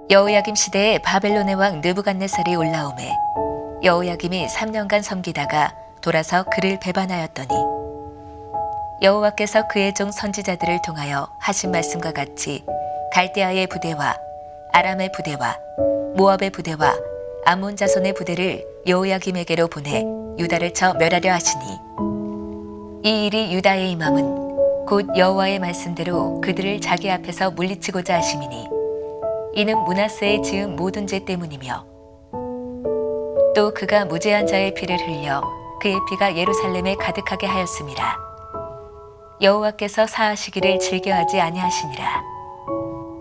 여호야김 시대에 바벨론의 왕 느부갓네살이 올라오매 여호야김이 3년간 섬기다가 돌아서 그를 배반하였더니 여호와께서 그의 종 선지자들을 통하여 하신 말씀과 같이 갈대아의 부대와 아람의 부대와 모압의 부대와 암몬 자손의 부대를 여호야김에게로 보내 유다를 쳐 멸하려 하시니 이 일이 유다의 임함은 곧 여호와의 말씀대로 그들을 자기 앞에서 물리치고자 하심이니 이는 므낫세의 지은 모든 죄 때문이며 또 그가 무죄한 자의 피를 흘려 그의 피가 예루살렘에 가득하게 하였음이라. 여호와께서 사하시기를 즐겨하지 아니하시니라.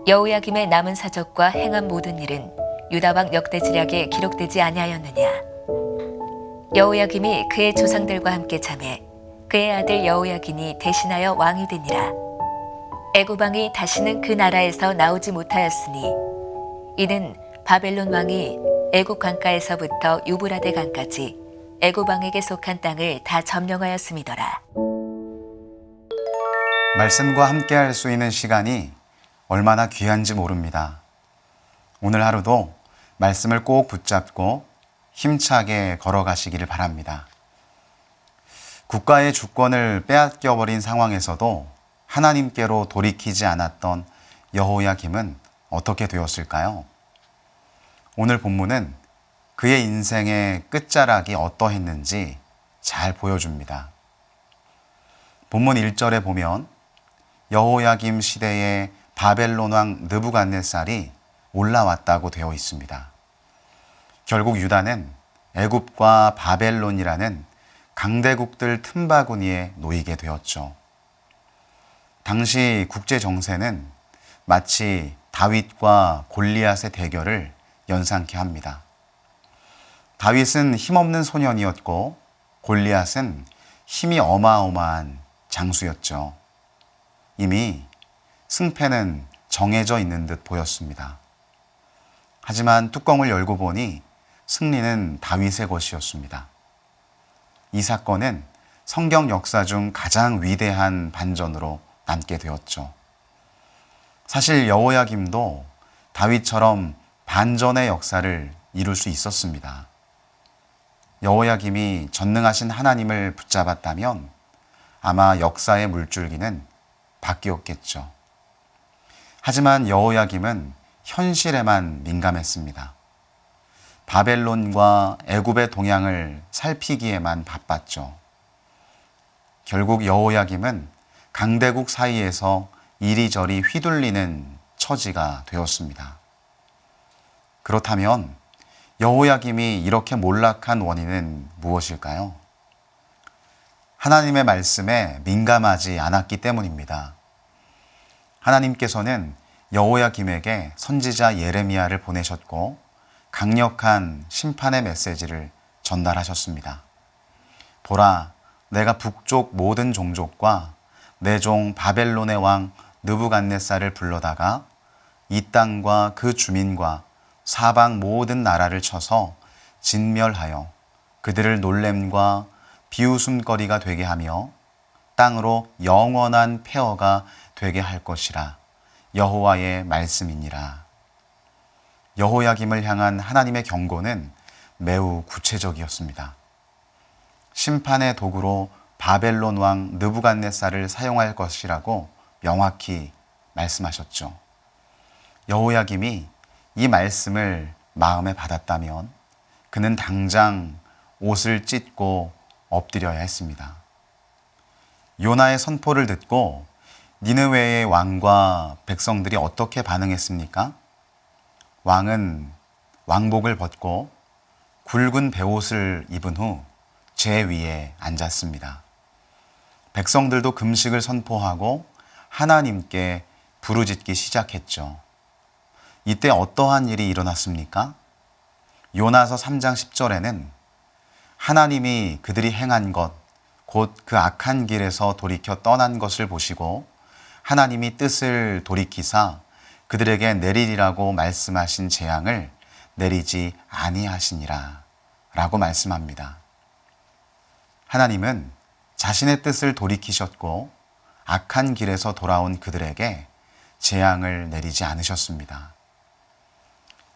여호야김의 남은 사적과 행한 모든 일은 유다 왕 역대지략에 기록되지 아니하였느냐. 여호야김이 그의 조상들과 함께 잠에 그의 아들 여호야긴이 대신하여 왕이 되니라. 애굽 왕이 다시는 그 나라에서 나오지 못하였으니 이는 바벨론 왕이 애굽 강가에서부터 유브라데 강까지 애굽 왕에게 속한 땅을 다 점령하였음이더라. 말씀과 함께 할 수 있는 시간이 얼마나 귀한지 모릅니다. 오늘 하루도 말씀을 꼭 붙잡고 힘차게 걸어가시기를 바랍니다. 국가의 주권을 빼앗겨버린 상황에서도 하나님께로 돌이키지 않았던 여호야김은 어떻게 되었을까요? 오늘 본문은 그의 인생의 끝자락이 어떠했는지 잘 보여줍니다. 본문 1절에 보면 여호야김 시대에 바벨론 왕 느부갓네살이 올라왔다고 되어 있습니다. 결국 유다는 애굽과 바벨론이라는 강대국들 틈바구니에 놓이게 되었죠. 당시 국제 정세는 마치 다윗과 골리앗의 대결을 연상케 합니다. 다윗은 힘없는 소년이었고 골리앗은 힘이 어마어마한 장수였죠. 이미 승패는 정해져 있는 듯 보였습니다. 하지만 뚜껑을 열고 보니 승리는 다윗의 것이었습니다. 이 사건은 성경 역사 중 가장 위대한 반전으로 남게 되었죠. 사실 여호야김도 다윗처럼 반전의 역사를 이룰 수 있었습니다. 여호야김이 전능하신 하나님을 붙잡았다면 아마 역사의 물줄기는 바뀌었겠죠. 하지만 여호야김은 현실에만 민감했습니다. 바벨론과 애굽의 동향을 살피기에만 바빴죠. 결국 여호야김은 강대국 사이에서 이리저리 휘둘리는 처지가 되었습니다. 그렇다면 여호야김이 이렇게 몰락한 원인은 무엇일까요? 하나님의 말씀에 민감하지 않았기 때문입니다. 하나님께서는 여호야김에게 선지자 예레미야를 보내셨고 강력한 심판의 메시지를 전달하셨습니다. 보라, 내가 북쪽 모든 종족과 내 종 바벨론의 왕 느부갓네살을 불러다가 이 땅과 그 주민과 사방 모든 나라를 쳐서 진멸하여 그들을 놀램과 비웃음거리가 되게 하며 땅으로 영원한 폐허가 되게 할 것이라. 여호와의 말씀이니라. 여호야김을 향한 하나님의 경고는 매우 구체적이었습니다. 심판의 도구로 바벨론 왕 느부갓네살을 사용할 것이라고 명확히 말씀하셨죠. 여호야김이 이 말씀을 마음에 받았다면 그는 당장 옷을 찢고 엎드려야 했습니다. 요나의 선포를 듣고 니느웨의 왕과 백성들이 어떻게 반응했습니까? 왕은 왕복을 벗고 굵은 베옷을 입은 후 제 위에 앉았습니다. 백성들도 금식을 선포하고 하나님께 부르짖기 시작했죠. 이때 어떠한 일이 일어났습니까? 요나서 3장 10절에는 하나님이 그들이 행한 것, 곧 그 악한 길에서 돌이켜 떠난 것을 보시고 하나님이 뜻을 돌이키사 그들에게 내리리라고 말씀하신 재앙을 내리지 아니하시니라 라고 말씀합니다. 하나님은 자신의 뜻을 돌이키셨고 악한 길에서 돌아온 그들에게 재앙을 내리지 않으셨습니다.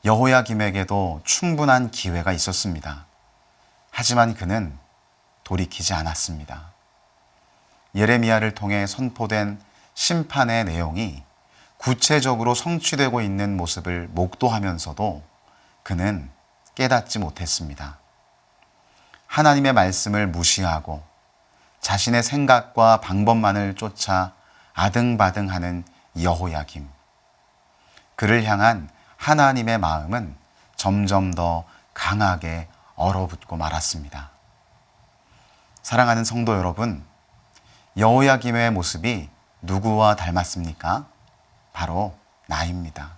여호야김에게도 충분한 기회가 있었습니다. 하지만 그는 돌이키지 않았습니다. 예레미야를 통해 선포된 심판의 내용이 구체적으로 성취되고 있는 모습을 목도하면서도 그는 깨닫지 못했습니다. 하나님의 말씀을 무시하고 자신의 생각과 방법만을 쫓아 아등바등하는 여호야김. 그를 향한 하나님의 마음은 점점 더 강하게 얼어붙고 말았습니다. 사랑하는 성도 여러분, 여호야김의 모습이 누구와 닮았습니까? 바로 나입니다.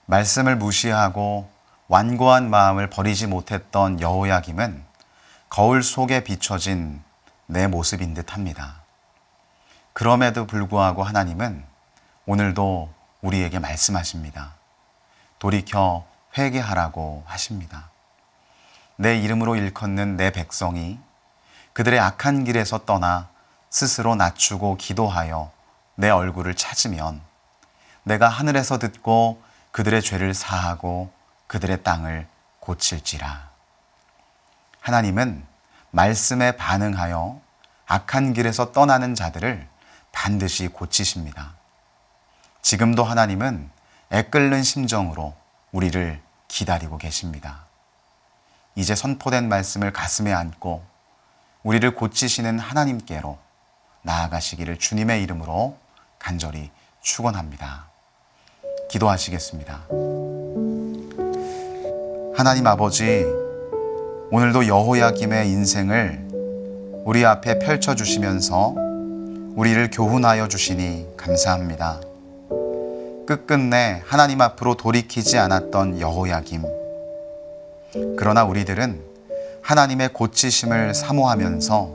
말씀을 무시하고 완고한 마음을 버리지 못했던 여호야김은 거울 속에 비춰진 내 모습인 듯 합니다. 그럼에도 불구하고 하나님은 오늘도 우리에게 말씀하십니다. 돌이켜 회개하라고 하십니다. 내 이름으로 일컫는 내 백성이 그들의 악한 길에서 떠나 스스로 낮추고 기도하여 내 얼굴을 찾으면 내가 하늘에서 듣고 그들의 죄를 사하고 그들의 땅을 고칠지라. 하나님은 말씀에 반응하여 악한 길에서 떠나는 자들을 반드시 고치십니다. 지금도 하나님은 애끓는 심정으로 우리를 기다리고 계십니다. 이제 선포된 말씀을 가슴에 안고 우리를 고치시는 하나님께로 나아가시기를 주님의 이름으로 간절히 축원합니다. 기도하시겠습니다. 하나님 아버지, 오늘도 여호야김의 인생을 우리 앞에 펼쳐주시면서 우리를 교훈하여 주시니 감사합니다. 끝끝내 하나님 앞으로 돌이키지 않았던 여호야김. 그러나 우리들은 하나님의 고치심을 사모하면서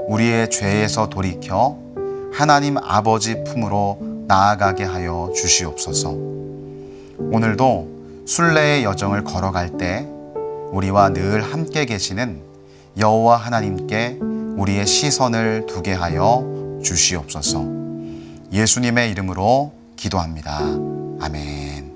우리의 죄에서 돌이켜 하나님 아버지 품으로 나아가게 하여 주시옵소서. 오늘도 순례의 여정을 걸어갈 때 우리와 늘 함께 계시는 여호와 하나님께 우리의 시선을 두게 하여 주시옵소서. 예수님의 이름으로 기도합니다. 아멘.